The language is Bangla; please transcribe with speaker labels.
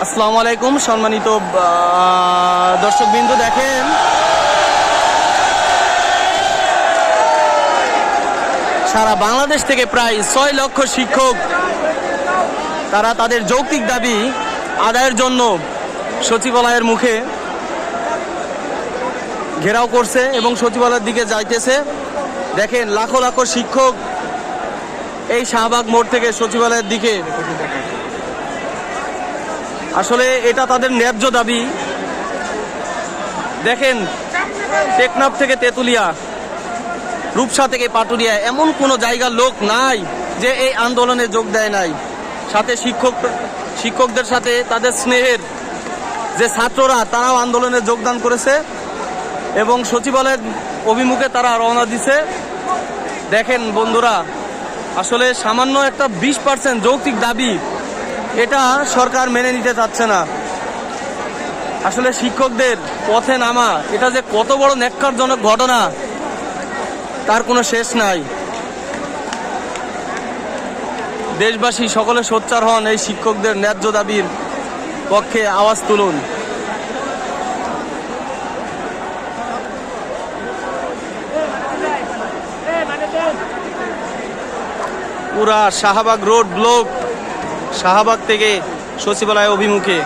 Speaker 1: আসসালামু আলাইকুম সম্মানিত দর্শকবৃন্দ, দেখেন সারা বাংলাদেশ থেকে প্রায় 6 লক্ষ শিক্ষক তারা তাদের যৌক্তিক দাবি আদায়ের জন্য সচিবালয়ের মুখে ঘেরাও করছে এবং সচিবালয়ের দিকে যাইতেছে। দেখেন লাখো লাখো শিক্ষক এই শাহবাগ মোড় থেকে সচিবালয়ের দিকে, আসলে এটা তাদের ন্যায্য দাবি। দেখেন টেকনাফ থেকে তেতুলিয়া, রূপসা থেকে পাটুরিয়া, এমন কোনো জায়গার লোক নাই যে এই আন্দোলনে যোগ দেয় নাই। সাথে শিক্ষকদের সাথে তাদের স্নেহের যে ছাত্ররা তারাও আন্দোলনে যোগদান করেছে এবং সচিবালয়ের অভিমুখে তারা রওনা দিছে। দেখেন বন্ধুরা, আসলে সামান্য একটা 20% যৌক্তিক দাবি এটা সরকার মেনে নিতে চাচ্ছে না। আসলে শিক্ষকদের পথে নামা এটা যে কত বড় ন্যাক্কারজনক ঘটনা তার কোনো শেষ নাই। দেশবাসী সকলে সোচ্চার হন, এই শিক্ষকদের ন্যায্য দাবির পক্ষে আওয়াজ তুলুন। পুরা শাহবাগ রোড ব্লক, শাহবাগ থেকে সচিবালয় অভিমুখে